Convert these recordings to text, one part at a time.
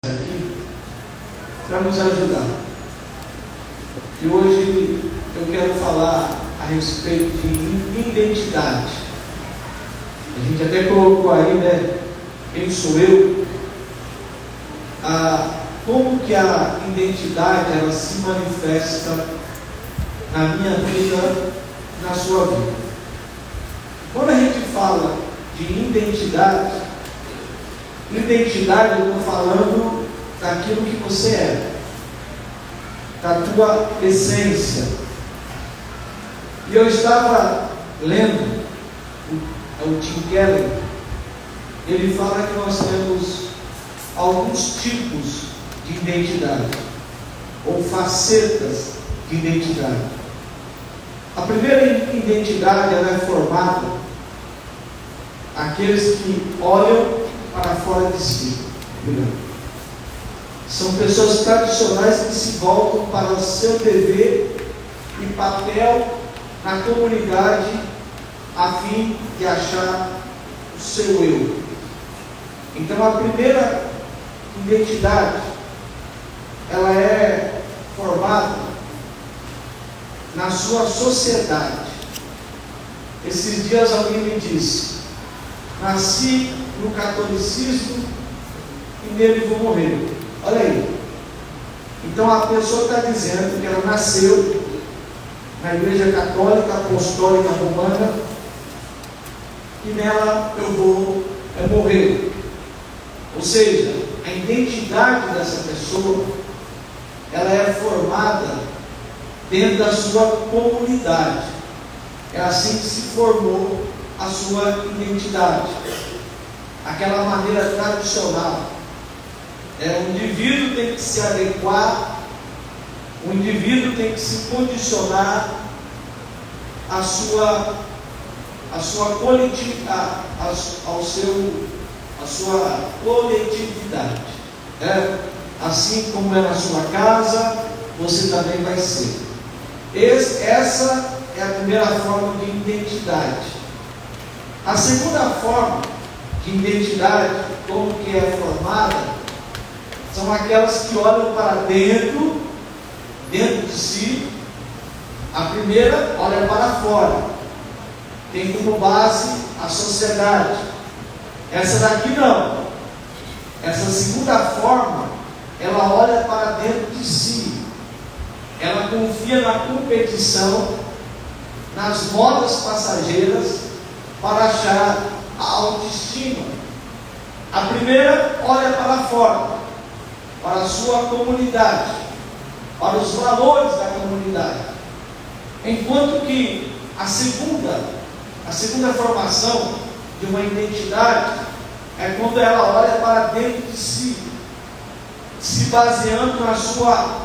aqui para nos ajudar. E hoje eu quero falar a respeito de identidade. A gente até colocou aí, né? Quem sou eu? Como que a identidade ela se manifesta na minha vida, na sua vida. Quando a gente fala de identidade eu estou falando daquilo que você é, da tua essência. E eu estava lendo o Tim Keller, ele fala que nós temos alguns tipos de identidade, ou facetas de identidade. A primeira identidade ela é formada aqueles que olham para fora de si. São pessoas tradicionais que se voltam para o seu dever e papel na comunidade a fim de achar o seu eu. Então a primeira identidade ela é formada na sua sociedade. Esses dias alguém me disse: nasci no catolicismo e nele vou morrer. Olha aí. Então a pessoa está dizendo que ela nasceu na Igreja Católica Apostólica Romana e nela eu vou morrer. Ou seja, a identidade dessa pessoa ela é formada dentro da sua comunidade. É assim que se formou a sua identidade. Aquela maneira tradicional. O indivíduo tem que se adequar, o indivíduo tem que se condicionar à sua coletividade. Assim como é na sua casa, você também vai ser. Essa é a primeira forma de identidade. A segunda forma de identidade, como que é formada, são aquelas que olham para dentro de si. A primeira olha para fora, tem como base a sociedade. Essa daqui não. Essa segunda forma, ela olha para dentro de si. Ela confia na competição, nas modas passageiras, para achar a autoestima. A primeira olha para fora, para a sua comunidade, para os valores da comunidade. Enquanto que a segunda formação de uma identidade é quando ela olha para dentro de si, se baseando na sua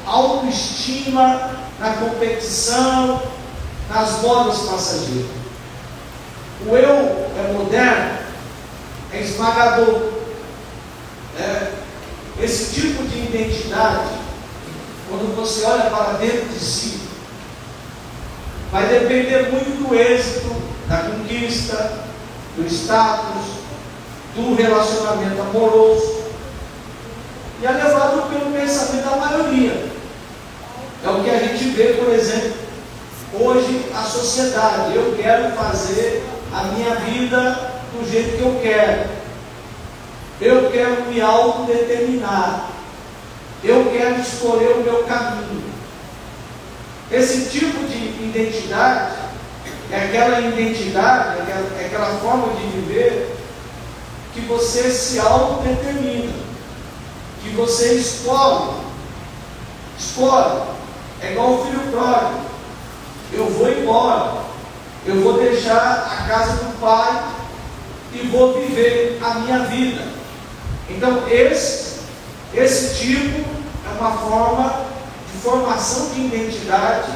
autoestima, na competição, nas modas passageiras. O eu é moderno, é esmagador. Esse tipo de identidade, quando você olha para dentro de si, vai depender muito do êxito, da conquista, do status, do relacionamento amoroso, e é levado pelo pensamento da maioria. É o que a gente vê, por exemplo, hoje a sociedade. Eu quero fazer a minha vida do jeito que eu quero. Eu quero me autodeterminar. Eu quero escolher o meu caminho. Esse tipo de identidade é aquela identidade, é aquela forma de viver que você se autodetermina, que você escolhe. É igual o filho pródigo. Eu vou embora, eu vou deixar a casa do pai e vou viver a minha vida. Então esse tipo é uma forma de formação de identidade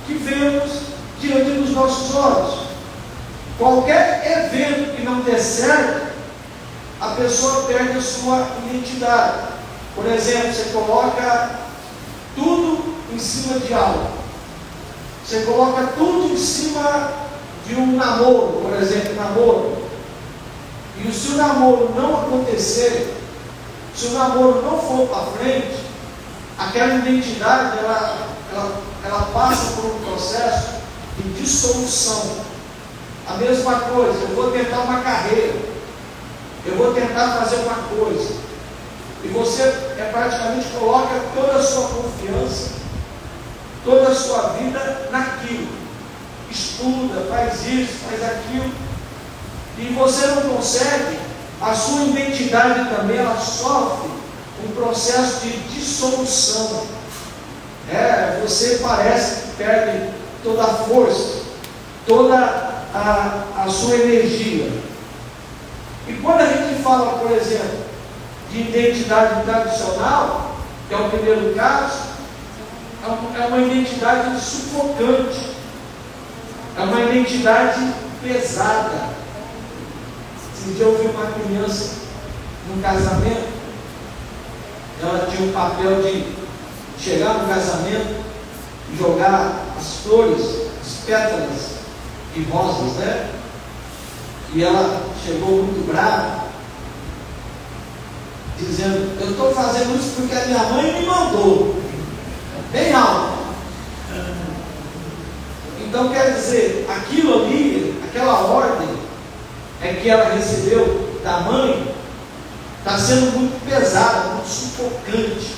que vemos diante dos nossos olhos. Qualquer evento que não der certo, a pessoa perde a sua identidade. Por exemplo, você coloca tudo em cima de algo. Você coloca tudo em cima de um namoro, por exemplo, namoro. E se o namoro não acontecer, se o namoro não for para frente, aquela identidade, ela passa por um processo de dissolução. A mesma coisa, eu vou tentar uma carreira, eu vou tentar fazer uma coisa, e você praticamente coloca toda a sua confiança, toda a sua vida naquilo, estuda, faz isso, faz aquilo, e você não consegue, a sua identidade também, ela sofre um processo de dissolução. Você parece que perde toda a força, toda a sua energia. E quando a gente fala, por exemplo, de identidade tradicional, que é o primeiro caso, é uma identidade sufocante, é uma identidade pesada. Esse dia eu vi uma criança num casamento, ela tinha um papel de chegar no casamento e jogar as flores, as pétalas de rosas, né? E ela chegou muito brava, dizendo: eu estou fazendo isso porque a minha mãe me mandou, bem alto. Então quer dizer, aquilo ali, aquela ordem que ela recebeu da mãe, está sendo muito pesada, muito sufocante.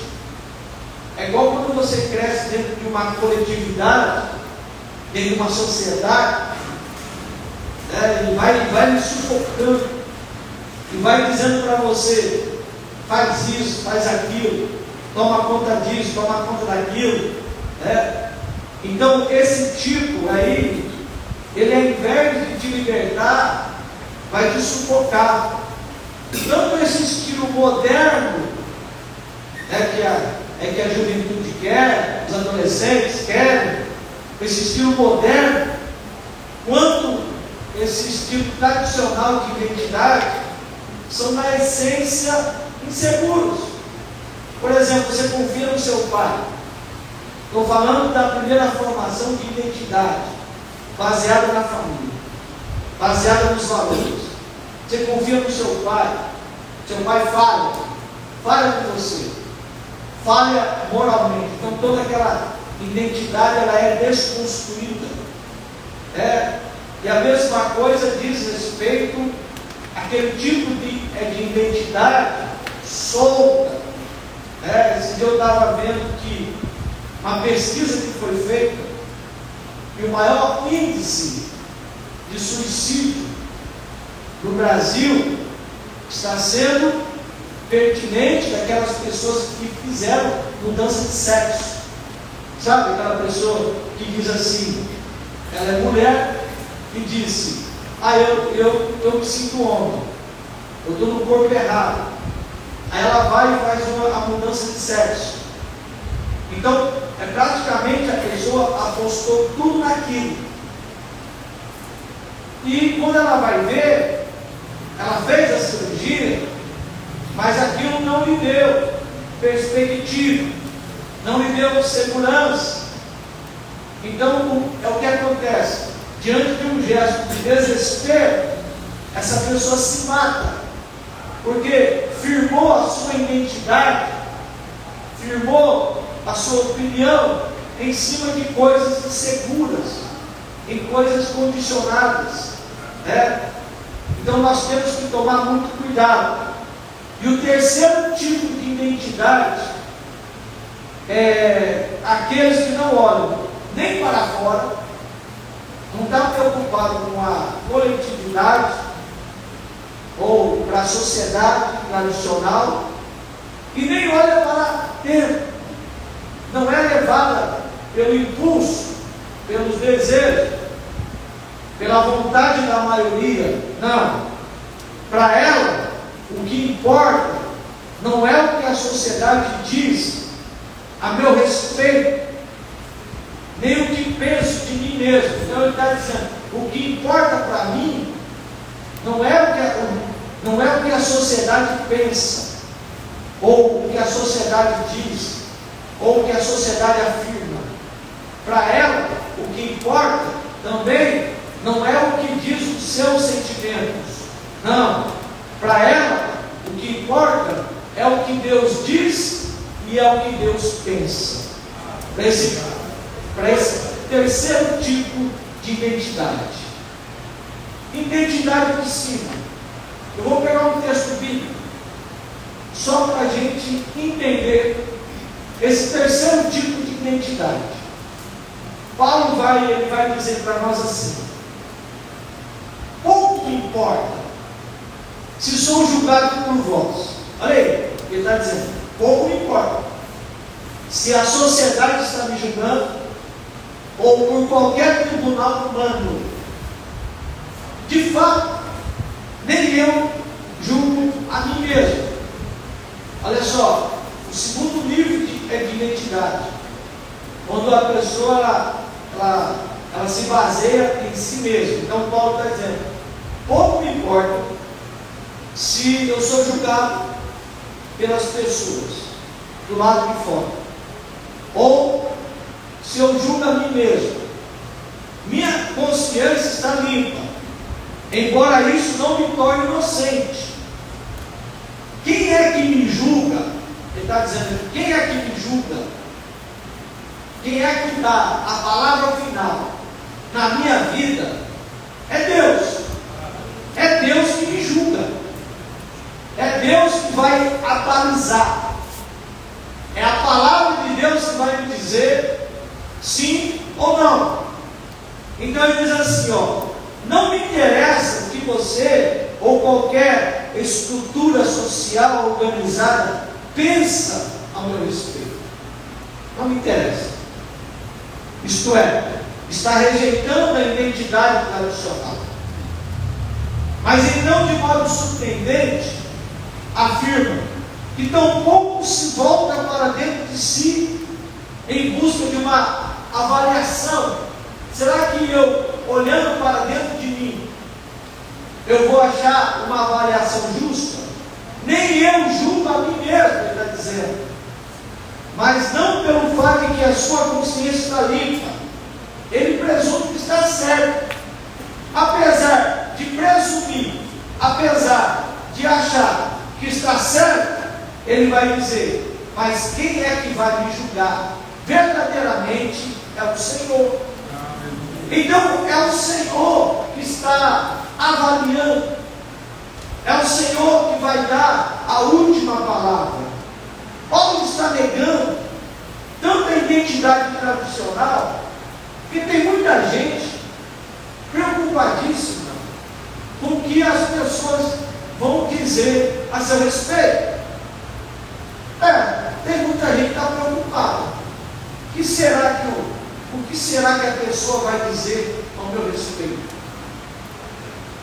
É igual quando você cresce dentro de uma coletividade, dentro de uma sociedade, ele vai lhe sufocando, e vai dizendo para você: faz isso, faz aquilo, toma conta disso, toma conta daquilo. Então esse tipo aí, ele ao invés de te libertar, vai te sufocar. Tanto esse estilo moderno, que a juventude quer, os adolescentes querem, esse estilo moderno, quanto esse estilo tradicional de identidade, são na essência inseguros. Por exemplo, você confia no seu pai. Estou falando da primeira formação de identidade, baseada na família, baseada nos valores. Você confia no seu pai falha com você, falha moralmente. Então toda aquela identidade, ela é desconstruída. E a mesma coisa diz respeito àquele tipo de identidade solta. Esse dia eu estava vendo que uma pesquisa que foi feita, que o maior índice de suicídio no Brasil está sendo pertinente daquelas pessoas que fizeram mudança de sexo. Sabe aquela pessoa que diz assim, ela é mulher e disse: eu me sinto homem, eu estou no corpo errado. Aí ela vai e faz a mudança de sexo. Então, praticamente a pessoa apostou tudo naquilo. E quando ela vai ver, ela fez a cirurgia, mas aquilo não lhe deu perspectiva, não lhe deu segurança. Então, é o que acontece. Diante de um gesto de desespero, essa pessoa se mata, porque firmou a sua identidade, firmou a sua opinião em cima de coisas inseguras, em coisas condicionadas. Então nós temos que tomar muito cuidado. E o terceiro tipo de identidade é aqueles que não olham nem para fora, não está preocupado com a coletividade ou para a sociedade tradicional, e nem olha para dentro, não é levada pelo impulso, pelos desejos, pela vontade da maioria. Não, para ela o que importa não é o que a sociedade diz a meu respeito, nem o que penso de mim mesmo. Então ele está dizendo: o que importa para mim não é o que a sociedade pensa, ou o que a sociedade diz, ou o que a sociedade afirma. Para ela, o que importa também não é o que diz os seus sentimentos. Não, para ela, o que importa é é o que Deus diz e é o que Deus pensa. Para esse terceiro tipo de identidade. Identidade de cima. Eu vou pegar um texto bíblico, só para a gente entender esse terceiro tipo de identidade. Paulo vai dizer para nós assim: pouco importa se sou julgado por vós. Olha aí, ele está dizendo, pouco me importa se a sociedade está me julgando ou por qualquer tribunal humano. De fato, nem eu julgo a mim mesmo. Olha só, o segundo nível é de identidade, quando a pessoa ela se baseia em si mesma. Então Paulo está dizendo, pouco me importa se eu sou julgado pelas pessoas do lado de fora, ou se eu julgo a mim mesmo. Minha consciência está limpa, embora isso não me torne inocente. Quem é que me julga? Ele está dizendo, quem é que me julga? Quem é que dá a palavra final na minha vida? É Deus. É Deus que me julga. É Deus que vai abalizar. É a palavra de Deus que vai me dizer sim ou não. Então ele diz assim, não me interessa o que você ou qualquer estrutura social organizada pensa a meu respeito. Não me interessa. Isto é, está rejeitando a identidade tradicional. Mas então, de modo surpreendente, afirma que tão pouco se volta para dentro de si em busca de uma avaliação. Será que eu, olhando para dentro de mim, eu vou achar uma avaliação justa? Nem eu julgo a mim mesmo, ele está dizendo. Mas não pelo fato de que a sua consciência está limpa. Ele presume que está certo. Apesar de presumir, apesar de achar que está certo, ele vai dizer, mas quem é que vai me julgar? Verdadeiramente é o Senhor. Então é o Senhor que está avaliando. É o Senhor que vai dar a última palavra. Paulo está negando tanta identidade tradicional, que tem muita gente preocupadíssima com o que as pessoas vão dizer a seu respeito. Tem muita gente que está preocupada. O que será que a pessoa vai dizer ao meu respeito?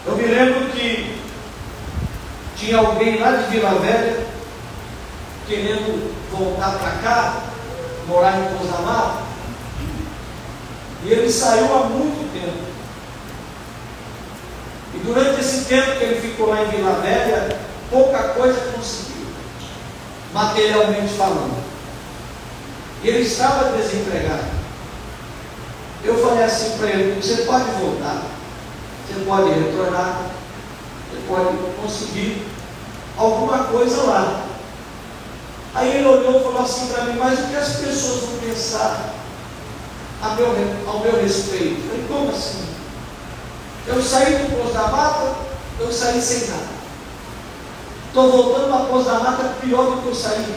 Eu me lembro que tinha alguém lá de Vila Velha querendo voltar para cá, morar em Pouso da Mata, e ele saiu há muito tempo. E durante esse tempo que ele ficou lá em Vila Velha, pouca coisa conseguiu, materialmente falando. E ele estava desempregado. Eu falei assim para ele, você pode voltar, você pode retornar, você pode conseguir alguma coisa lá. Aí ele olhou e falou assim para mim, mas o que as pessoas vão pensar ao meu respeito? Eu falei, como assim? Eu saí do Pouso da Mata, eu saí sem nada. Estou voltando para Pouso da Mata pior do que eu saí.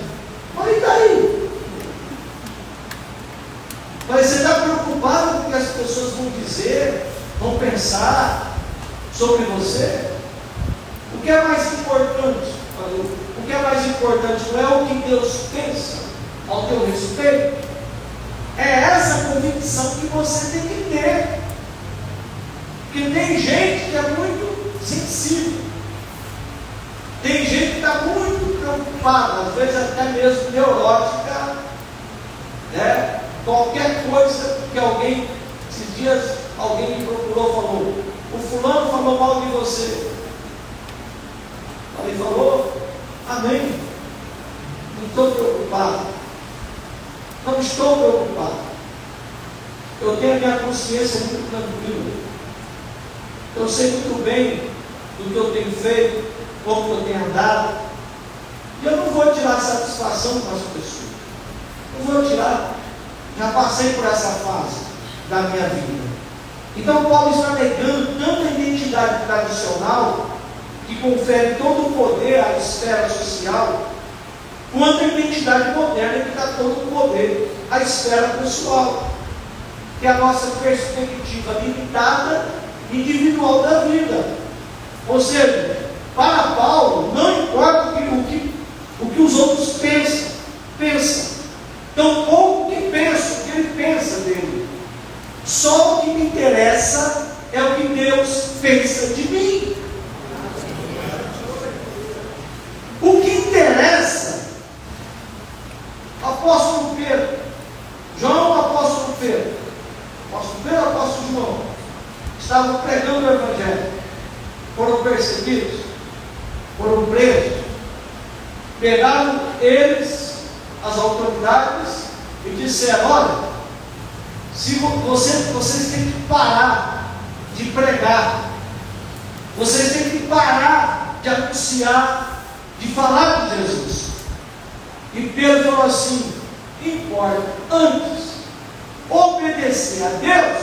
Mas e daí? Mas você está preocupado com o que as pessoas vão dizer, vão pensar sobre você? O que é mais importante? O que é mais importante não é o que Deus pensa ao teu respeito, é essa convicção que você tem que ter. Porque tem gente que é muito sensível, tem gente que está muito preocupada, às vezes até mesmo neurótica, né? Qualquer coisa que alguém, esses dias alguém me procurou, falou, o fulano falou mal de você. Ele falou, amém, não estou preocupado, não estou preocupado, eu tenho a minha consciência muito tranquila, eu sei muito bem do que eu tenho feito, como eu tenho andado, E eu não vou tirar satisfação com as pessoas. Não vou tirar. Já passei por essa fase da minha vida. Então Paulo está negando tanto a identidade tradicional, que confere todo o poder à esfera social, quanto a identidade moderna, que dá todo o poder à esfera pessoal, que é a nossa perspectiva limitada, individual da vida. Ou seja, para Paulo, não importa o que os outros pensam, tão pouco que pensam, o que ele pensa dele. Só o que me interessa é o que Deus pensa de mim. O que interessa, apóstolo Pedro, João, apóstolo Pedro, apóstolo João, estavam pregando o Evangelho, foram perseguidos, foram presos, pegaram eles, as autoridades, e disseram: olha, se vocês têm que parar de pregar, vocês têm que parar de anunciar, de falar de Jesus. E Pedro falou assim: importa antes obedecer a Deus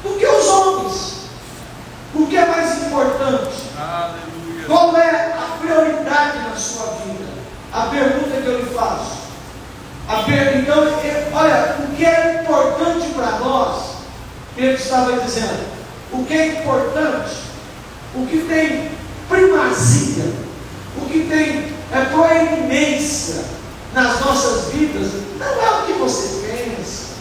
do que os homens. O que é mais importante? Aleluia. Qual é a prioridade na sua vida? A pergunta que eu lhe faço. Então, olha, o que é importante para nós? Pedro estava dizendo: o que é importante, o que tem primazia, o que tem proeminência nas nossas vidas, não é o que você pensa,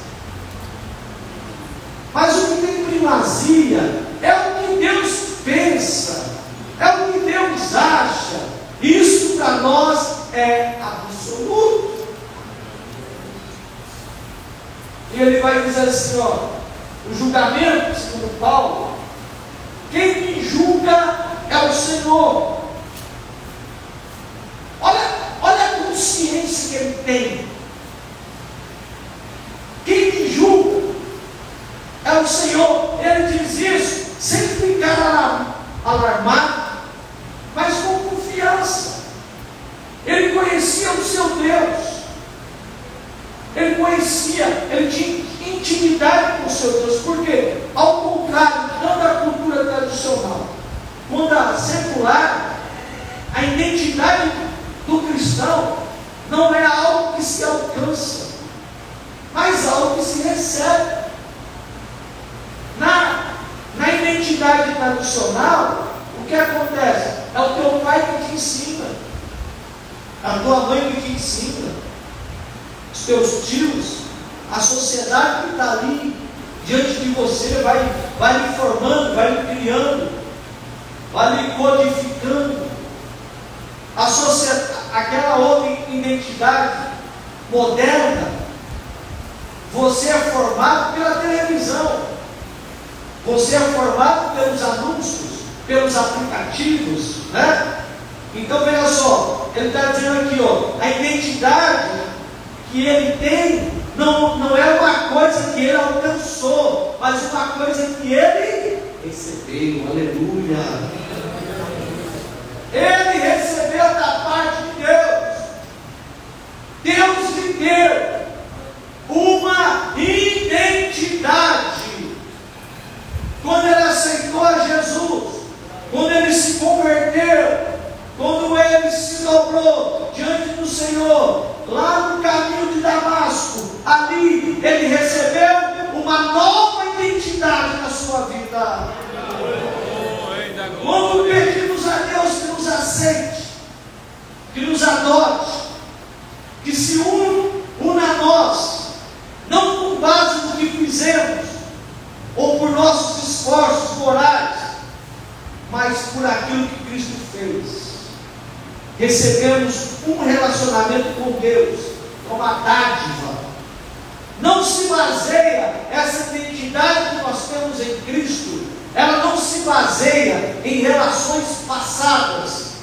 mas o que tem primazia é o que Deus pensa, é o que Deus acha. Isso para nós é absoluto. E ele vai dizer assim, ó, o julgamento, segundo Paulo, quem me julga é o Senhor. Olha a consciência que ele tem. Quem me julga é o Senhor. Ele diz isso sem ficar alarmado, mas com confiança. Ele conhecia o seu Deus. Ele conhecia, ele tinha intimidade com o seu Deus. Por quê? Ao contrário, tanto a cultura tradicional quanto a secular, a identidade do cristão não é algo que se alcança, mas algo que se recebe. Na identidade tradicional, o que acontece? É o teu pai que te ensina, a tua mãe que te ensina, os teus tios, a sociedade que está ali diante de você vai lhe formando, vai lhe criando, vai lhe codificando. A sociedade, aquela outra identidade moderna, você é formado pela televisão, você é formado pelos anúncios, pelos aplicativos, né? Então veja só, ele está dizendo aqui, ó, a identidade que ele tem não é uma coisa que ele alcançou, mas uma coisa que ele recebeu. Aleluia! Ele recebeu da parte de Deus. Deus lhe deu uma identidade. Quando ele aceitou a Jesus, quando ele se converteu, quando ele se dobrou diante do Senhor, lá no caminho de Damasco, ali ele recebeu uma nova identidade na sua vida. Quando pedimos a Deus que nos aceite, que nos adote, que se una a nós, não por base do que fizemos, ou por nossos esforços morais, mas por aquilo que Cristo fez. Recebemos um relacionamento com Deus, uma dádiva. Não se baseia, essa identidade que nós temos em Cristo, ela não se baseia em relações passadas,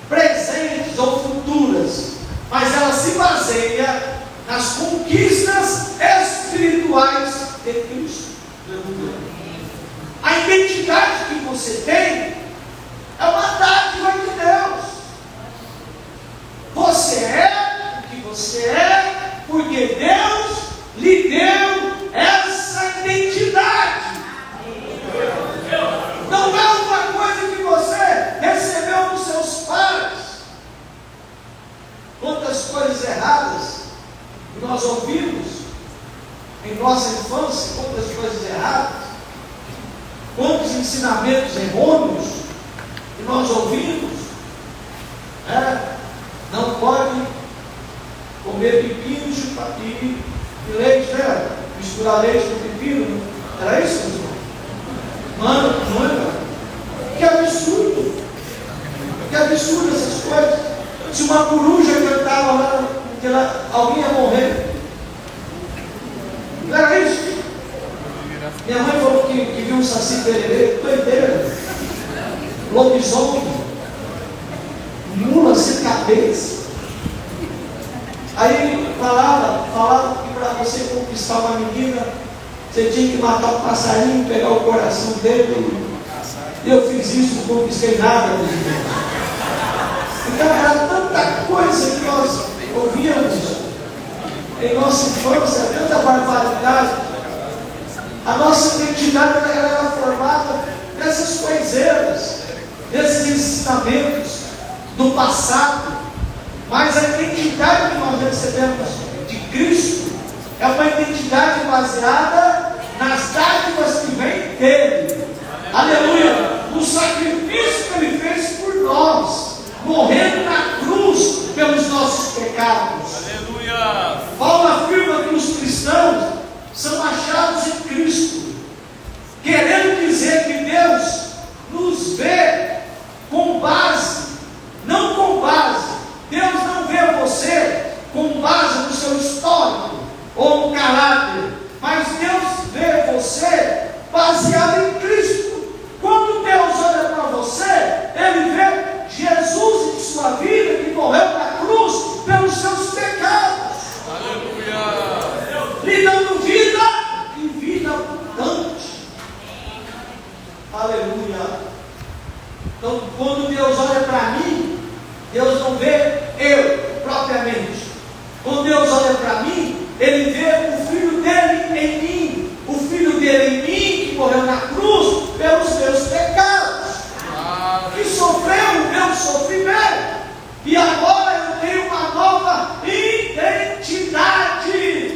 presentes ou futuras, mas ela se baseia nas conquistas espirituais de Cristo. A identidade que você tem é uma dádiva de Deus. quantas coisas erradas que nós ouvimos em nossa infância, quantas coisas erradas, quantos ensinamentos errôneos que nós ouvimos. Não pode comer pepino e leite, né? Misturar leite com pepino. Era isso, irmão? Mano, não é? Que absurdo! Que absurdo essas coisas. Se uma coruja cantava lá, alguém ia morrer. Não era isso? Minha mãe falou que viu um saci pererê, doideira, lobisomem, mula sem cabeça. Aí falava que para você conquistar uma menina, você tinha que matar um passarinho, pegar o coração dele. E eu fiz isso, não conquistei nada. Então era tanta coisa que nós ouvíamos em nossa infância, tanta barbaridade. A nossa identidade era formada nessas coiseiras, nesses ensinamentos do passado. Mas a identidade que nós recebemos de Cristo é uma identidade baseada nas dádivas que vem dele. Aleluia! O sacrifício que ele fez por nós, morrendo na cruz pelos nossos pecados. Aleluia! Paulo afirma que os cristãos são achados em Cristo, querendo dizer que Deus nos vê com base, não com base. Deus não vê você com base no seu histórico ou no caráter, mas Deus vê você baseado em Cristo. Quando Deus olha para você, Ele vê Jesus em sua vida, que morreu na cruz pelos seus pecados. Aleluia! Lhe dando vida e vida abundante. Aleluia! Então, quando Deus olha para mim, Deus não vê eu propriamente. Quando Deus olha para mim, Ele vê o Filho dele em mim. O Filho dele em mim, que morreu na cruz pelos meus pecados, que sofreu o meu sofrimento. E agora eu tenho uma nova identidade.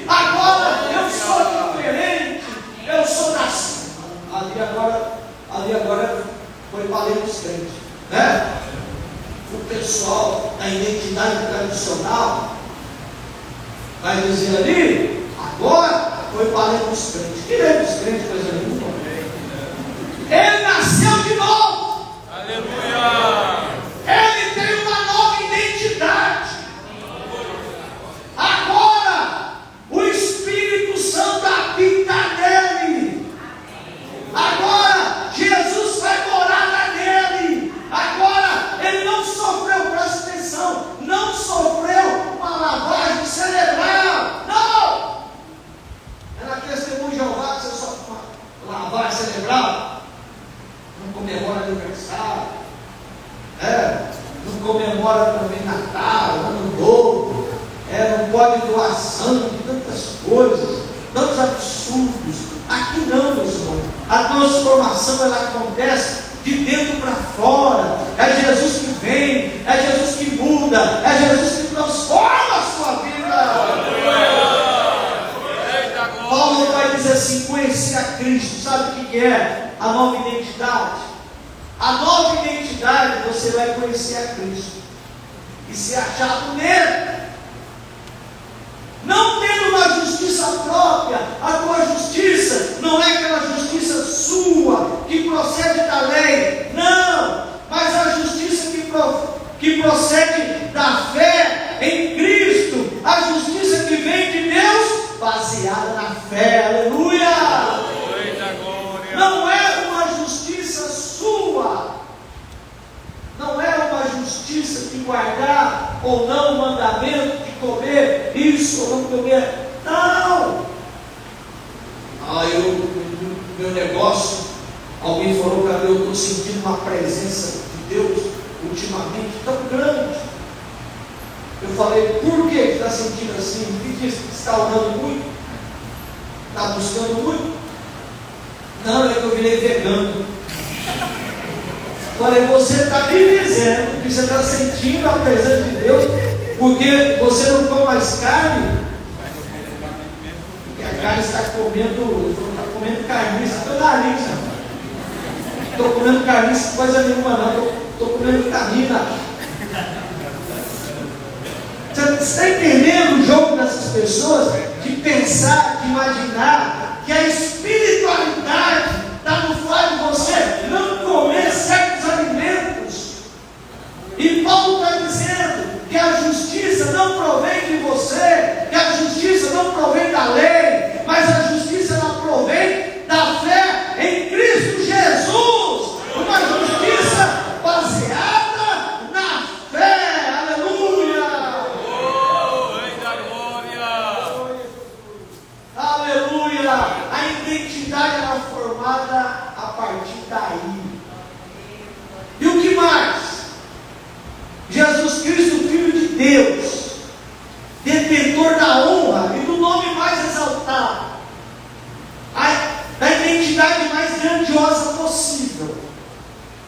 Agora eu sou diferente. Eu sou nascido. Ali agora foi para ler dos crentes, né? O pessoal da identidade tradicional vai dizer ali, agora foi para ler dos crentes. Que ler dos crentes, coisa nenhuma. Ele nasceu de novo. Aleluia! Ele tem uma nova identidade. Agora o Espírito Santo habita nele. Agora Jesus vai morar nele. Agora ele não sofreu, presta atenção, não sofreu uma lavagem cerebral. Não! É na testemunha de Jeová que você sofre uma lavagem cerebral. Não comemora aniversário, não comemora também Natal, Ano Novo, não pode doar sangue, tantas coisas, tantos absurdos. Aqui não, meus irmãos. A transformação ela acontece de dentro para fora. É Jesus que vem, é Jesus que muda, é Jesus que transforma a sua vida. Paulo vai dizer assim: conhecer a Cristo. Sabe o que é a nova identidade? A nova identidade, você vai conhecer a Cristo e ser achado nele, não tendo uma justiça própria. A tua justiça não é aquela justiça sua que procede da lei, não, mas a justiça que procede da fé em Cristo, a justiça que vem de Deus, baseada na fé. Aleluia! Não é uma justiça sua, não é uma justiça de guardar ou não o mandamento de comer isso ou não comer. Não! Meu negócio, alguém falou para mim, eu estou sentindo uma presença de Deus ultimamente tão grande. Eu falei, por que está sentindo assim? Me diz, está orando muito? Está buscando muito? Não, é que eu virei vegano. Falei, você está me dizendo que você está sentindo a presença de Deus Porque você não come mais carne, porque a carne está comendo, está comendo carniça, estou nariz, estou comendo carniça, coisa nenhuma não, estou comendo canina. Você está entendendo o jogo dessas pessoas de pensar, de imaginar que a espiritualidade está no fato de você não comer certos alimentos? E Paulo está dizendo que a justiça não provém de você, que a justiça não provém da lei, mas a justiça ela provém da fé em Cristo Jesus, uma justiça baseada na fé. Aleluia! Oh, Rei da glória! Aleluia! A identidade era formada a partir daí. E o que mais? Jesus Cristo, Filho de Deus, detentor da honra e do nome mais exaltado, da identidade mais grandiosa possível.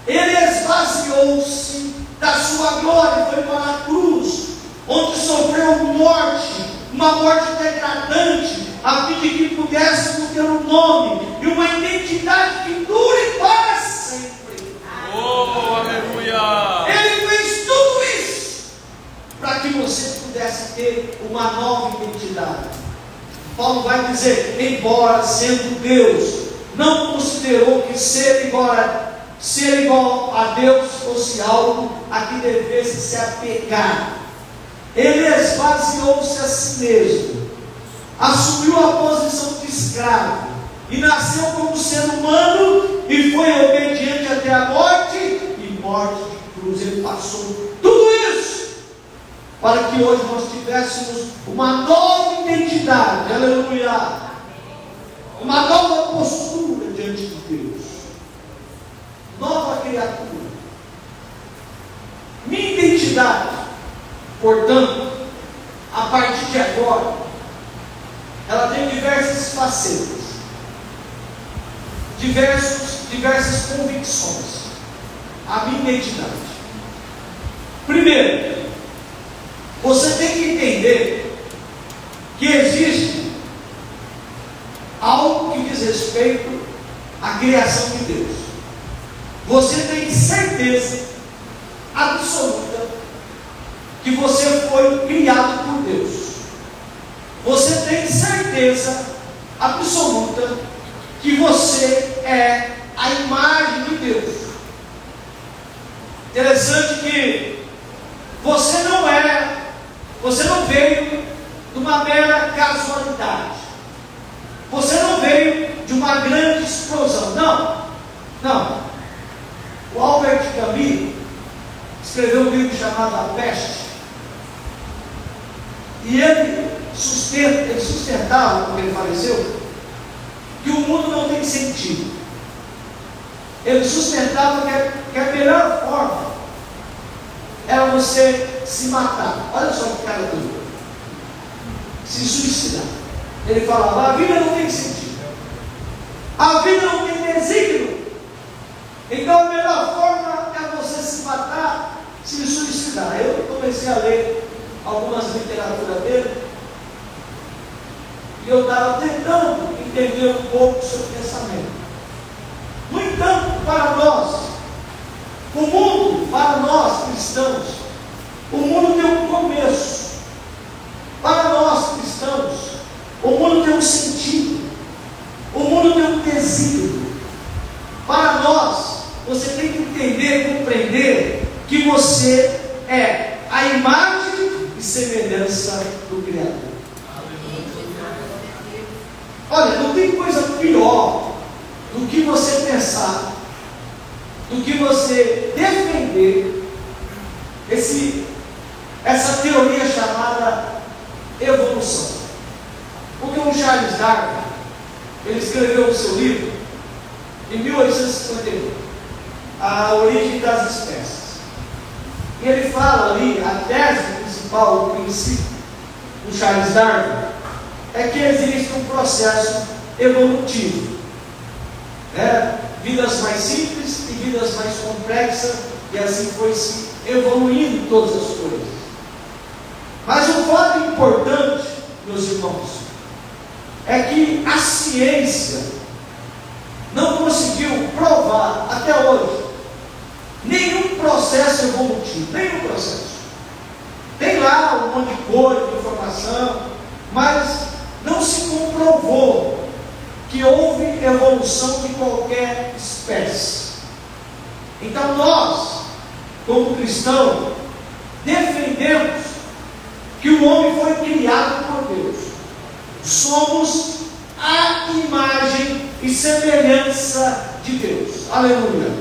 Ele esvaziou-se da sua glória e foi para a cruz, onde sofreu morte, uma morte degradante, a fim de que pudéssemos ter um nome e uma identidade que dure para sempre. Oh, aleluia! Ele fez tudo isso para que você pudesse ter uma nova identidade. Paulo vai dizer: embora sendo Deus, não considerou que ser igual a Deus fosse algo a que devesse se apegar. Ele esvaziou-se a si mesmo, assumiu a posição de escravo e nasceu como ser humano e foi obediente até a morte e morte de cruz. Ele passou tudo isso para que hoje nós tivéssemos uma nova identidade, aleluia, uma nova postura diante de Deus, nova criatura. Minha identidade, portanto, a partir de agora, ela tem diversas facetas, diversas convicções. A minha identidade. Primeiro, você tem que entender que existe algo que diz respeito à criação de Deus. Você tem certeza absoluta que você foi criado por Deus. Você tem certeza absoluta que você é a imagem de Deus. Interessante que você não veio de uma mera casualidade. Você não veio de uma grande explosão. Não. O Albert Camus escreveu um livro chamado A Peste. E ele sustentava, quando ele faleceu, que o mundo não tem sentido. Ele sustentava que a melhor forma era você se matar. Olha só que cara doido. Se suicidar. Ele falava: a vida não tem sentido, a vida não tem desígnio, então a melhor forma é você se matar, se suicidar. Eu comecei a ler algumas literaturas dele e eu estava tentando entender um pouco sobre o pensamento. No entanto, para nós, o mundo, para nós cristãos, o mundo tem um começo. Para nós cristãos, o mundo tem um sentido, o mundo tem um desígnio. Para nós, você tem que entender, compreender que você é a imagem e semelhança do Criador. Olha, não tem coisa pior do que você pensar, do que você defender essa teoria chamada evolução. Porque o Charles Darwin, ele escreveu o seu livro em 1851, A Origem das Espécies. E ele fala ali, a tese principal, o princípio do Charles Darwin, é que existe um processo evolutivo, né? Vidas mais simples e vidas mais complexas, e assim foi se evoluindo todas as coisas. meus irmãos, é que a ciência não conseguiu provar até hoje nenhum processo evolutivo, nenhum processo. Tem lá um monte de coisa, de informação, mas não se comprovou que houve evolução de qualquer espécie. Então nós, como cristãos, defendemos que o homem foi criado por Deus. Somos a imagem e semelhança de Deus. Aleluia.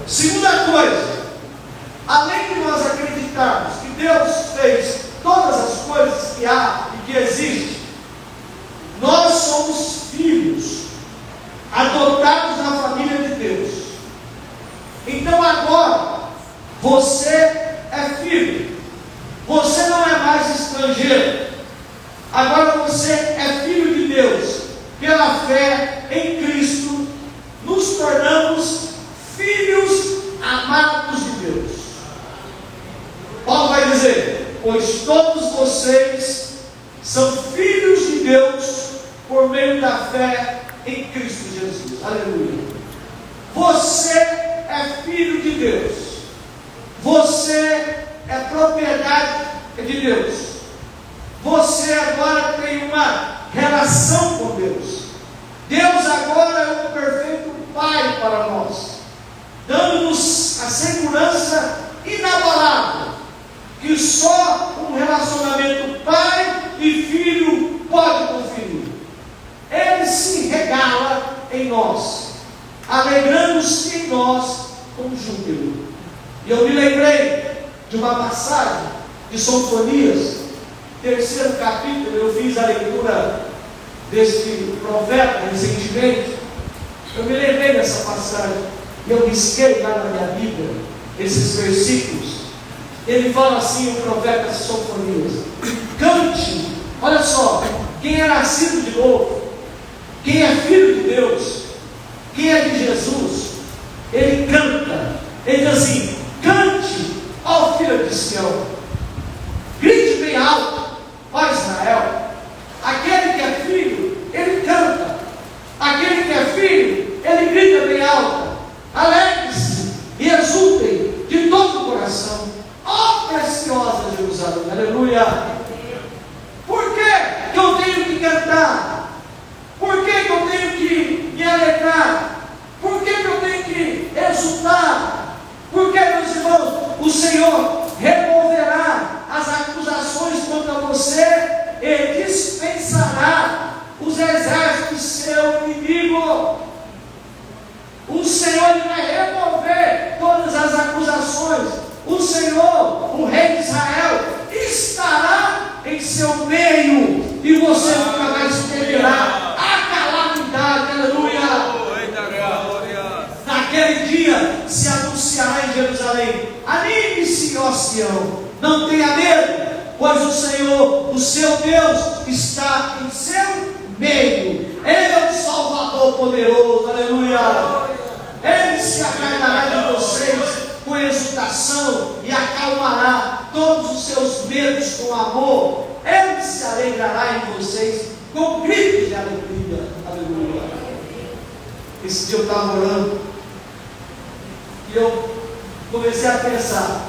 Segunda coisa, além de nós acreditarmos que Deus fez todas as coisas que há e que existem, nós somos filhos adotados na família de Deus. Então agora você é filho, você não é mais estrangeiro, agora você é filho de Deus. Pela fé em Cristo nos tornamos filhos amados de Deus. Paulo vai dizer: pois todos vocês são filhos de Deus por meio da fé em Cristo Jesus. Aleluia. Você é filho de Deus. Você é propriedade de Deus. Você agora tem uma relação com Deus. Deus agora é um perfeito Pai para nós, dando-nos a segurança inabalável que só um relacionamento pai e filho pode conferir. Ele se regala em nós, alegrando-se em nós com júbilo. E eu me lembrei de uma passagem de Sofonias, 3º capítulo. Eu fiz a leitura desse profeta recentemente. Eu me lembrei dessa passagem e eu risquei lá na minha Bíblia esses versículos. Ele fala assim, o profeta Sofonias: cante. Olha só, quem é nascido de novo, quem é filho de Deus, quem é de Jesus, ele canta. Ele diz assim: cante, ó filho de Sião, grite bem alto, ó Israel. Aquele que é filho, ele canta. Aquele que é filho, ele grita bem alto. Alegre-se e exultem de todo o coração, ó preciosa Jerusalém. Aleluia. Por que eu tenho que cantar? Por que eu tenho que me alegrar? Por que eu tenho que exultar? Porque, meus irmãos, o Senhor removerá as acusações contra você e dispensará os exércitos do seu inimigo. O Senhor vai remover todas as acusações. O Senhor, o Rei de Israel, estará em seu meio e você nunca mais temerá a calamidade. Aleluia. Naquele dia se anunciará em Jerusalém: anime-se, ó Sião, não tenha medo, pois o Senhor, o seu Deus, está em seu meio. Ele é um Salvador poderoso. Aleluia. Ele se agradará de vocês com exultação e acalmará todos os seus medos com amor. Ele se alegrará em vocês com gritos de alegria. Aleluia. Esse dia eu estava orando e eu comecei a pensar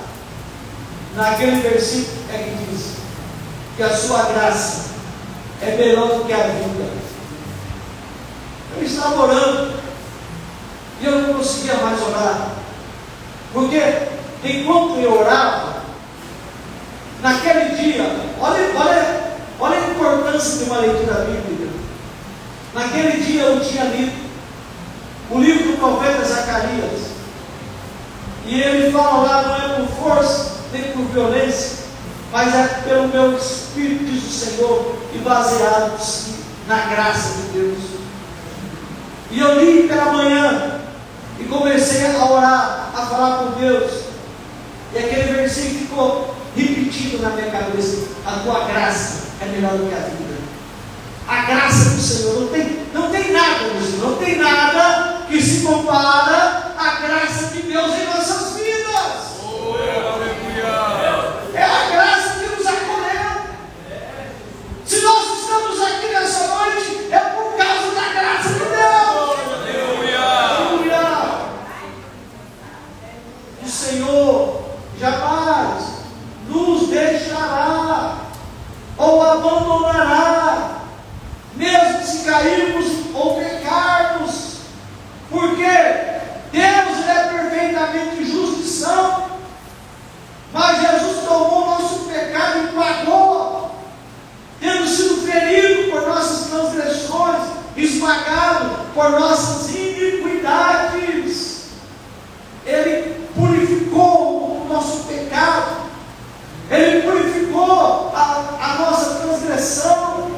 naquele versículo que diz que a sua graça é melhor do que a vida. Eu estava orando e eu não conseguia mais orar, porque enquanto eu orava, naquele dia, olha a importância de uma leitura bíblica. Naquele dia eu tinha lido o livro do profeta Zacarias, e ele fala lá: não é por força nem por violência, mas é pelo meu Espírito, diz o Senhor, e baseado na graça de Deus. E eu li pela manhã e comecei a orar, a falar com Deus, e aquele versículo ficou repetido na minha cabeça: a tua graça é melhor do que a vida. A graça do Senhor não tem nada, meu Senhor, não tem nada que se compara à graça de Deus em nossas vidas. É a graça que nos acolheu. Se nós cairmos ou pecarmos, porque Deus é perfeitamente justo e santo, mas Jesus tomou o nosso pecado e pagou, tendo sido ferido por nossas transgressões, esmagado por nossas iniquidades. Ele purificou o nosso pecado, Ele purificou a nossa transgressão,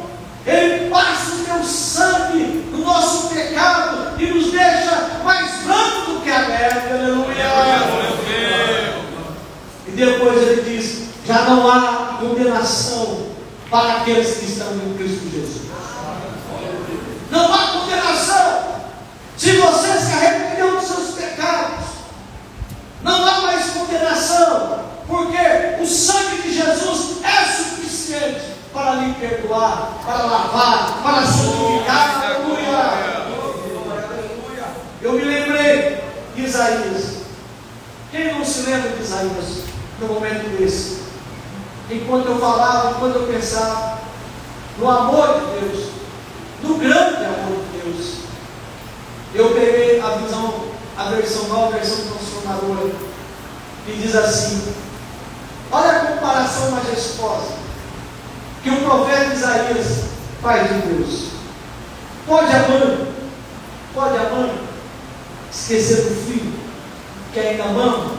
Ele passa o teu sangue no nosso pecado e nos deixa mais branco do que a neve. Aleluia! E depois Ele diz: já não há condenação para aqueles que estão em Cristo Jesus. Não há condenação se você se arrependeu dos seus pecados. Não há mais condenação, porque o sangue de Jesus é suficiente para lhe perdoar, para lavar, para santificar. Aleluia! Eu me lembrei de Isaías. Quem não se lembra de Isaías no momento desse? Enquanto eu falava, enquanto eu pensava no amor de Deus, no grande amor de Deus, eu peguei a visão, a versão nova, a versão transformadora, que diz assim: olha a comparação majestosa que o profeta Isaías faz de Deus. Pode a mãe esquecer do filho que ainda mama?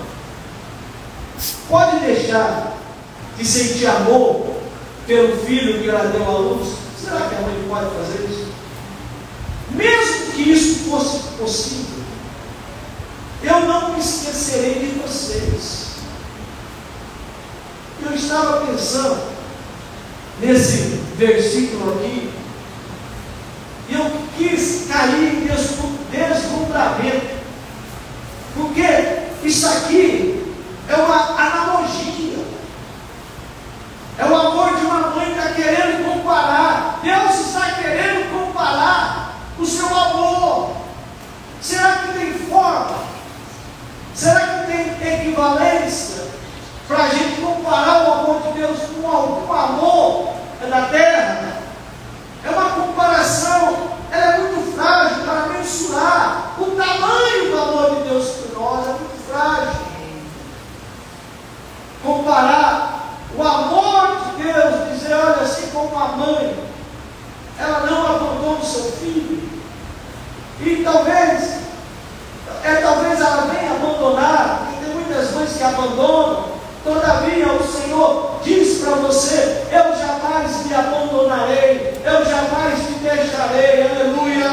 Pode deixar de sentir amor pelo filho que ela deu à luz? Será que a mãe pode fazer isso? Mesmo que isso fosse possível, eu não me esquecerei de vocês. Eu estava pensando nesse versículo aqui, e eu quis cair em deslumbramento, porque isso aqui é uma analogia, é o amor de uma mãe que está querendo comparar. Deus está querendo comparar o seu amor. Será que tem forma? Será que tem equivalência para a gente comparar o amor de Deus com algum amor da terra? É uma comparação, ela é muito frágil para mensurar o tamanho do amor de Deus por nós. É muito frágil comparar o amor de Deus, dizer: olha, assim como a mãe, ela não abandona o seu filho, e talvez ela venha abandonar, porque tem muitas mães que abandonam. Todavia o Senhor diz para você: eu jamais te abandonarei, eu jamais te deixarei. Aleluia!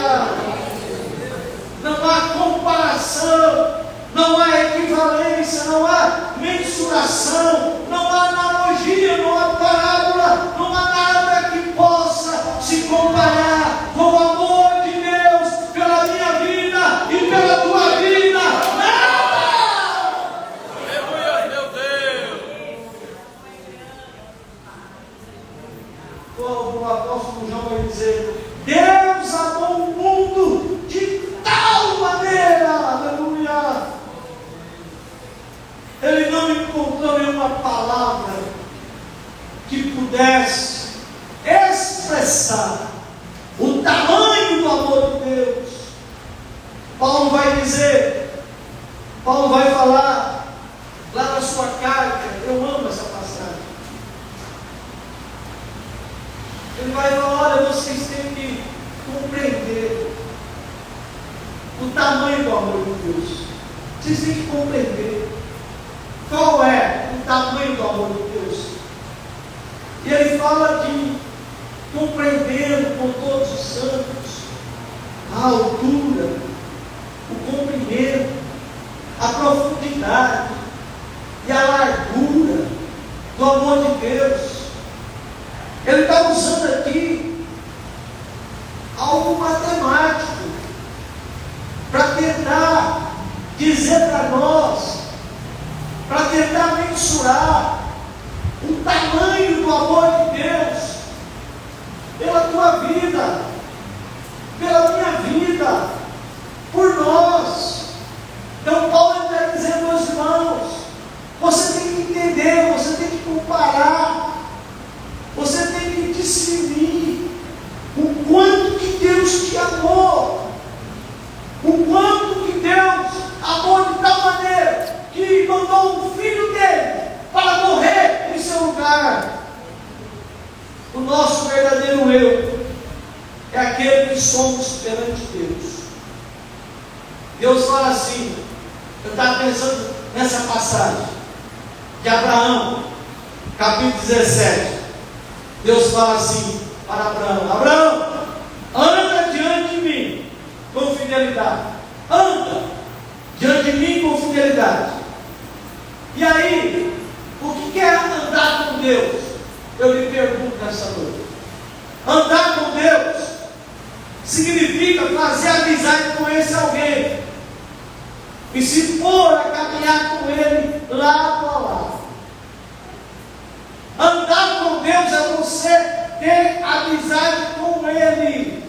Não há comparação, não há equivalência, não há mensuração, não há analogia, não há parábola, não há nada que possa se comparar com o amor de Deus pela minha vida e pela tua vida. Nada! Aleluia, meu Deus! Como o apóstolo João vai dizer: Deus amou o mundo de tal maneira, aleluia. Ele não encontrou nenhuma palavra que pudesse expressar o tamanho do amor de Deus. Paulo vai falar lá na sua carta, eu amo essa passagem. Ele vai falar: olha, vocês têm que compreender o tamanho do amor de Deus. Vocês têm que compreender qual é o tamanho do amor de Deus. E ele fala de compreendendo com todos os santos a altura, o comprimento, a profundidade e a largura do amor de Deus. Ele está usando aqui algo matemático para tentar dizer para nós, para tentar mensurar o tamanho do amor de Deus pela tua vida, pela minha vida, por nós. Então Paulo está dizendo aos irmãos: você tem que entender, você tem que comparar, você tem que discernir o quanto que Deus o quanto que Deus amou de tal maneira que mandou o Filho dele para morrer em seu lugar. O nosso verdadeiro eu é aquele que somos perante Deus. Deus fala assim, eu estava pensando nessa passagem de Abraão, capítulo 17. Deus fala assim para Abraão: Abraão, anda diante de mim com fidelidade. Anda diante de mim com fidelidade. E aí, o que é andar com Deus? Eu lhe pergunto nessa noite. Andar com Deus significa fazer amizade com esse alguém e se for a caminhar com ele lado a lado. Andar com Deus é você ter amizade com ele.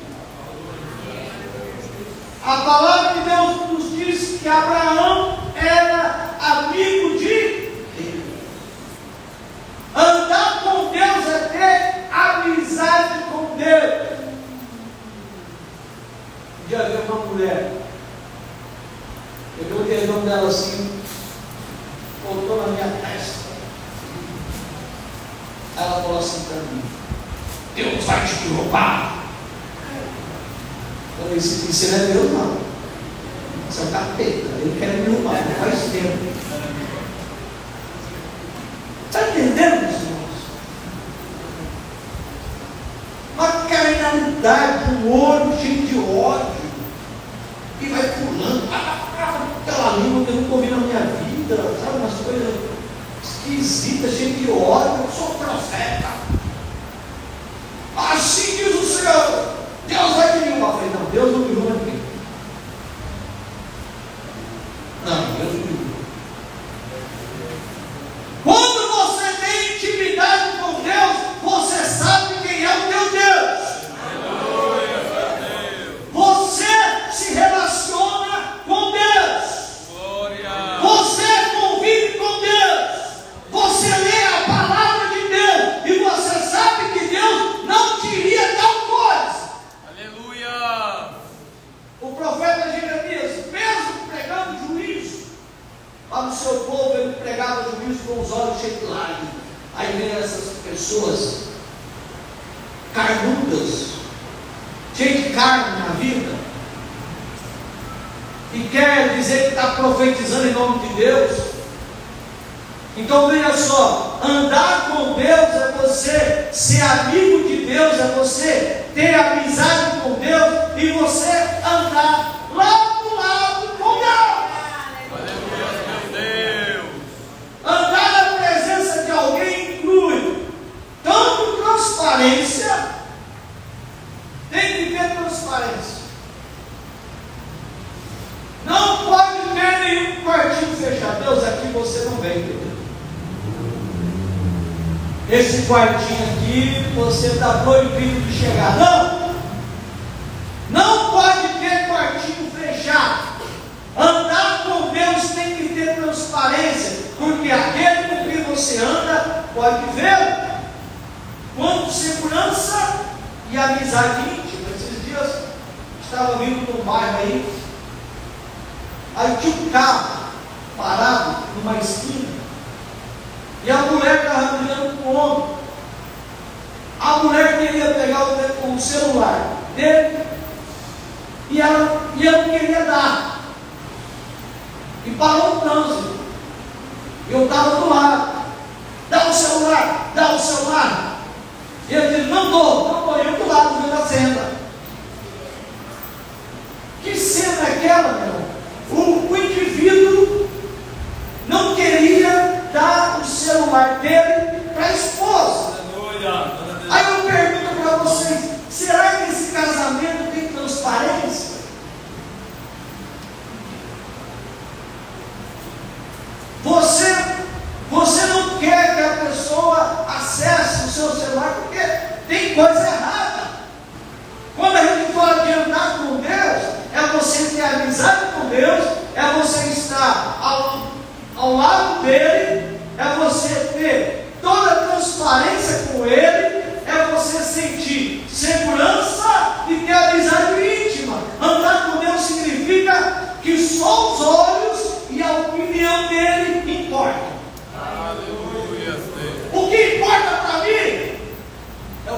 A palavra de Deus nos diz que Abraão era amigo de Deus. Andar com Deus é ter amizade com Deus. Um dia veio uma mulher, pegou o dedão dela assim, botou na minha testa. Ela falou assim para mim: Deus vai te derrubar. Eu falei: isso não é Deus não, isso é o capeta, ele quer me derrubar, não faz tempo. Está entendendo, meus irmãos? Uma carnalidade, um olho cheio de ódio, e vai pulando, aquela língua que eu nunca ouvi na minha vida, sabe, umas coisas esquisitas, cheias de ódio. Eu sou profeta, assim diz o Senhor, Deus vai te derrubar. Eu falei: não, Deus não derruba ninguém. Não, Deus não derruba. Quando você tem intimidade com Deus, você sabe quem é o teu Deus. Você se relaciona com Deus. Você convive com Deus. Você lê a palavra de Deus e você sabe que Deus não queria tal coisa. Aleluia! O profeta Jeremias, mesmo pregando juízo para o seu povo, ele pregava juízo com os olhos cheios de lágrimas. Aí vem essas pessoas carnudas, cheias de carne na vida, e quer dizer que está profetizando em nome de Deus. Então veja só, andar com Deus é você ser amigo de Deus, é você ter amizade com Deus e você andar lado a lado com Deus. Aleluia, meu Deus! Andar na presença de alguém inclui tanto transparência, tem que ter transparência. Não pode ter nenhum quartinho fechado. Deus, aqui você não vem, entendeu? Esse quartinho aqui você está proibido de chegar. Não! Não pode ter quartinho fechado. Andar com Deus tem que ter transparência, porque aquele com quem você anda pode ver quanto segurança e amizade íntima. Esses dias estava vindo num bairro aí tinha um carro parado numa esquina e a mulher estava brigando com o homem. A mulher queria pegar o celular dele e ela não queria dar, e parou o trânsito. Eu estava do lado: dá o celular, dá o celular. E ele disse: não dou, eu do lado vendo a cena. Que cena é aquela, meu irmão? O indivíduo não queria dar o celular dele para a esposa. Aí eu pergunto para vocês: será que esse casamento tem transparência? Você não quer que a pessoa acesse o seu celular porque tem coisa errada. Quando a gente fala de andar com Deus, é você ter amizade com Deus, é você estar ao lado dele, é você ter toda a transparência com ele, é você sentir segurança e ter amizade íntima. Andar com Deus significa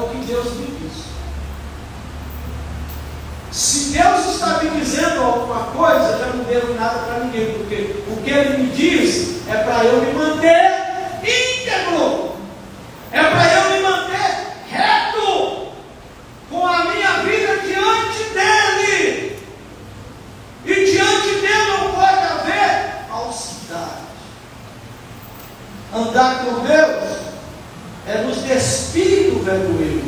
o que Deus me diz. Se Deus está me dizendo alguma coisa, eu já não devo nada para ninguém, porque o que Ele me diz é para eu me manter íntegro, é para eu me manter reto, com a minha vida diante dEle, e diante dEle não pode haver falsidade. Andar com Deus é nos despir do velho eu,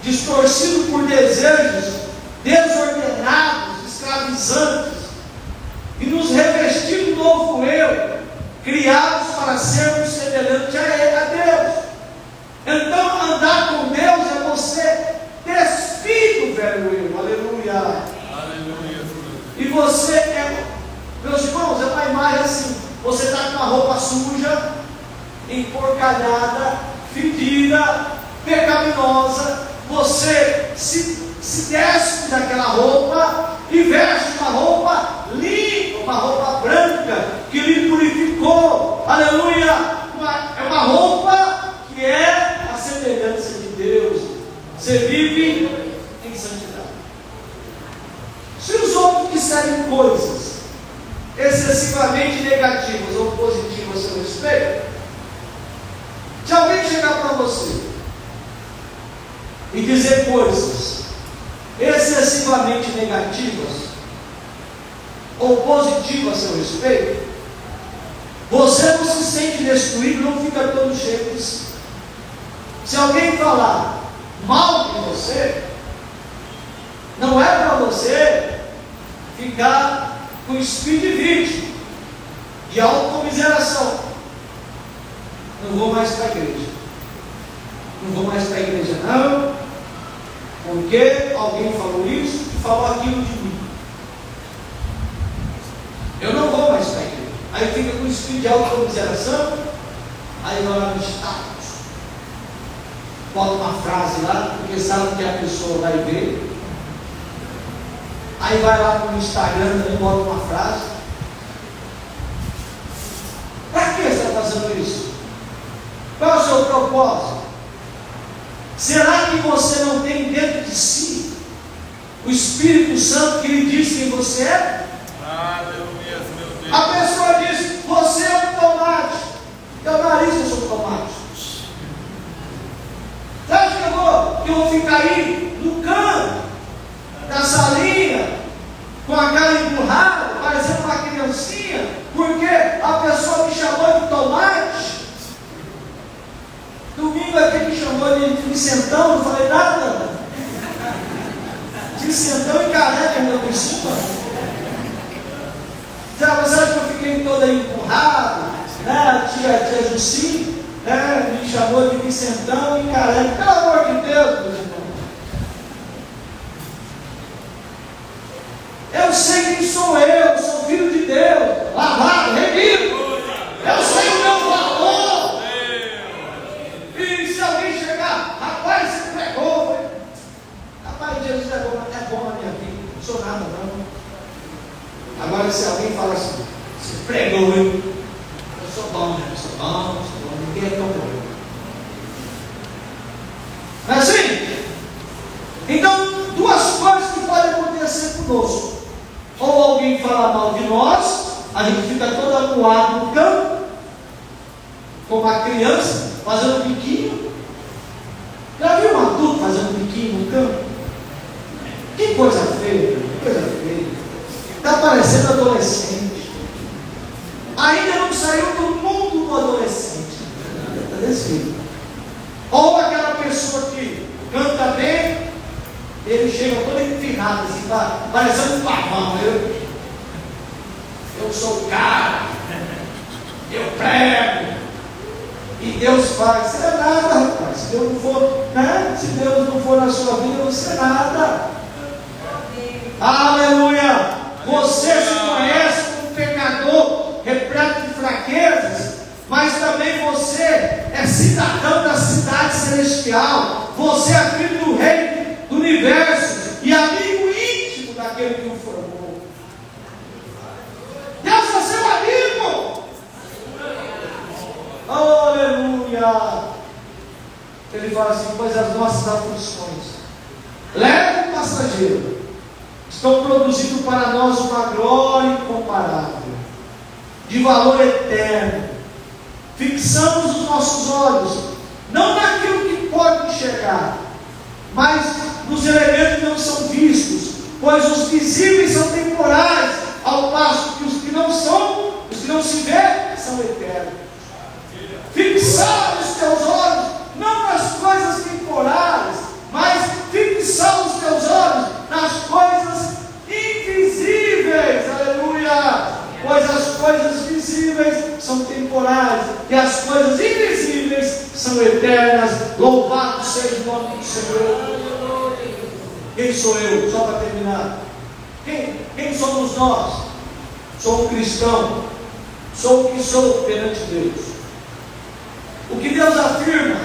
distorcido por desejos desordenados, escravizantes, e nos revestir do novo eu, criados para sermos semelhantes a Deus. Então, andar com Deus é você despir do velho eu, aleluia. Aleluia. E você meus irmãos, é uma imagem assim: você está com uma roupa suja, emporcalhada, fedida, pecaminosa, você se despe daquela roupa e veste uma roupa limpa, uma roupa branca, que lhe purificou, aleluia. É uma roupa que é a semelhança de Deus. Você vive em santidade. Se os outros disserem coisas excessivamente negativas ou positivas a seu respeito, se alguém chegar para você e dizer coisas excessivamente negativas ou positivas a seu respeito, você não se sente destruído, não fica todo cheio de si. Se alguém falar mal de você, não é para você ficar com espírito de vítima, de autocomiseração. Não vou mais para a igreja. Não vou mais para a igreja não, porque alguém falou isso e falou aquilo de mim. Eu não vou mais para a igreja. Aí fica com o espírito de autocomiseração, aí vai lá no status, bota uma frase lá, porque sabe que a pessoa vai ver. Aí vai lá no Instagram e bota uma frase. Para que você está fazendo isso? Qual é o seu propósito? Será que você não tem dentro de si o Espírito Santo que lhe diz quem você é? Aleluia, meu Deus. A pessoa diz: você é um tomate. Teu nariz é um tomate. Você acha que eu vou ficar aí no canto da salinha com a cara empurrada, parecendo uma criancinha, porque a pessoa me chamou de tomate? Domingo aqui me chamou de vicentão, não falei nada. Vicentão e careca ainda por cima. Você acha que eu fiquei todo aí empurrado, né? Tia Jussi, né? Me chamou de vicentão e careca. Pelo amor de Deus, meus irmãos. Eu sei quem sou eu sou filho de Deus, lavado, remido. Eu sei o meu valor. E se alguém chegar, rapaz, você pregou, rapaz, Jesus é bom na minha vida, não sou nada não. Agora, se alguém fala assim, você pregou, eu sou bom, né? Eu sou bom, ninguém é tão bom. Não é assim? Então, duas coisas que podem acontecer conosco: ou alguém fala mal de nós, a gente fica todo amuado no campo, como uma criança fazendo biquinho. Já viu um adulto fazendo biquinho no campo? Que coisa feia, que coisa feia. Está parecendo adolescente. Ainda não saiu do mundo do adolescente. Está desse jeito. Ou aquela pessoa que canta bem, ele chega todo empinado, assim, parecendo um pavão. Eu sou o cara, eu prego, e Deus faz. Você é nada, rapaz. Se Deus não for, né? Se Deus não for na sua vida, você é nada. Aleluia! Você se conhece como um pecador repleto de fraquezas, mas também você é cidadão da cidade celestial. Você é filho do rei do universo e amigo íntimo daquele que o formou. Deus é seu amigo. Aleluia! Ele fala assim: pois as nossas aflições, leve e passageiro, estão produzindo para nós uma glória incomparável, de valor eterno. Fixamos os nossos olhos, não naquilo que pode enxergar, mas nos elementos que não são vistos, pois os visíveis são temporais, ao passo que os que não se vê, são eternos. Fixar os teus olhos, não nas coisas temporais, mas fixar os teus olhos nas coisas invisíveis, aleluia, pois as coisas visíveis são temporais, e as coisas invisíveis são eternas. Louvado seja o nome do Senhor. Quem sou eu? Só para terminar, quem somos nós? Sou um cristão, sou o que sou perante Deus. O que Deus afirma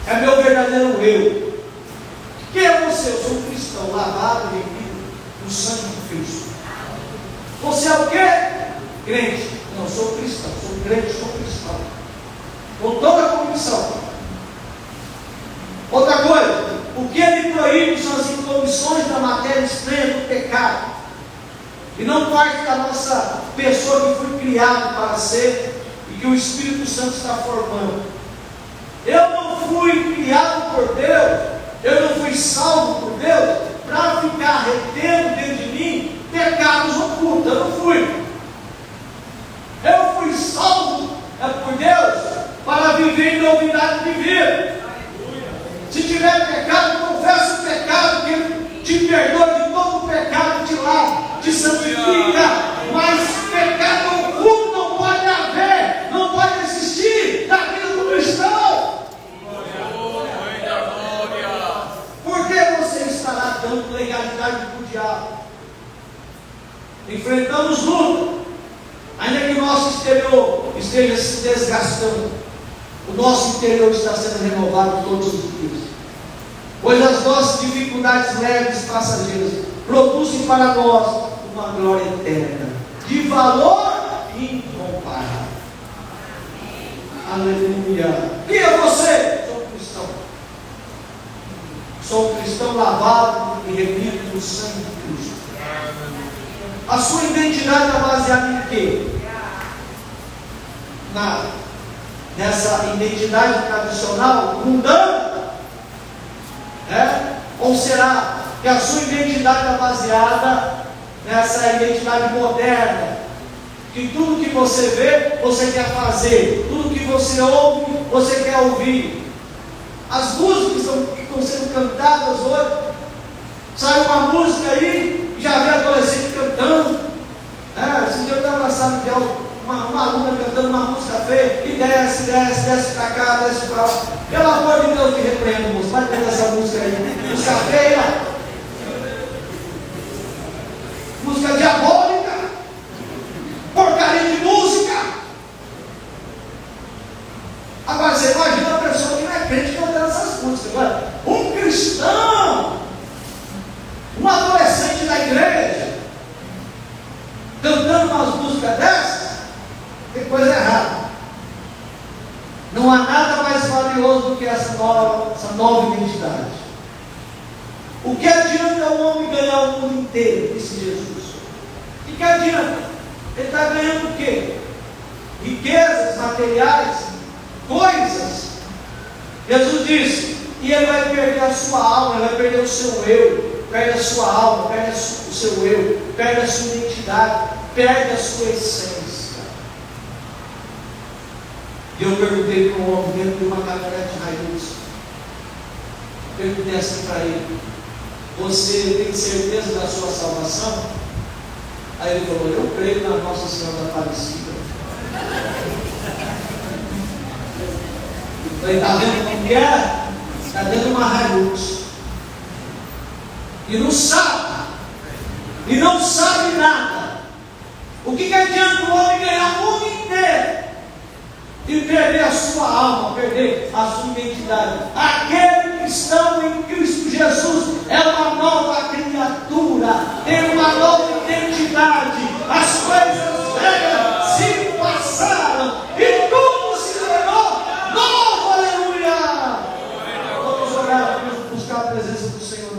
é meu verdadeiro eu. Quem é você? Eu sou um cristão, lavado e remido no sangue de Cristo. Você é o quê? Crente. Não, sou cristão, sou crente, sou cristão, com toda a convicção. Outra coisa, o que ele proíbe são as intromissões da matéria estranha do pecado, e não parte da nossa pessoa que foi criado para ser e que o Espírito Santo está formando. Eu não fui criado por Deus, eu não fui salvo por Deus para ficar retendo dentro de mim pecados ocultos. Eu não fui. Eu fui salvo por Deus para viver em novidade de vida. Se tiver pecado, confessa o pecado, que Ele te perdoa de todo o pecado, te lava, te santifica. Mas pecado oculto não pode haver, não pode existir na vida do cristão. Por que você estará dando legalidade para o diabo? Enfrentamos luta, ainda que o nosso exterior esteja se desgastando, o nosso interior está sendo renovado todos os dias, pois as nossas dificuldades leves e passageiras produzem para nós uma glória eterna, de valor incomparável. Aleluia. Quem é você? Sou um cristão. Sou um cristão lavado e remido no sangue de Cristo. A sua identidade está baseada em quê? Nessa identidade tradicional, mundana? Ou será que a sua identidade está baseada nessa identidade moderna? Que tudo que você vê, você quer fazer, tudo que você ouve, você quer ouvir. As músicas que estão sendo cantadas hoje, sai uma música aí, já vê adolescente cantando. Esse dia eu estava na sala de aula, uma aluna cantando uma música feia, e desce para cá, desce para lá. Pelo amor de Deus, me repreendo, moço, vai ter essa música aí, música feia, música diabólica, porcaria de música. Agora você imagina uma pessoa que não é crente cantando essas músicas. Agora, um cristão, um adolescente da igreja, cantando umas músicas dessas, tem coisa errada. Não há nada mais valioso do que essa nova identidade. O que adianta o homem ganhar o mundo inteiro, disse Jesus? O que adianta? Ele está ganhando o quê? Riquezas materiais, coisas. Jesus disse, e ele vai perder a sua alma, ele vai perder o seu eu, perde a sua alma, perde o seu eu, perde a sua identidade, perde a sua essência. E eu perguntei para um homem dentro de uma caminhonete Hilux, perguntei assim para ele, você tem certeza da sua salvação? Aí ele falou, eu creio na Nossa Senhora Aparecida. Eu falei, está vendo como que é? Está dentro de uma Hilux. E não sabe nada. O que adianta o homem ganhar o mundo inteiro e perder a sua alma, perder a sua identidade? Aquele cristão em Cristo Jesus é uma nova criatura, tem uma nova identidade. As coisas velhas se passaram e tudo se tornou novo, aleluia. presença do Senhor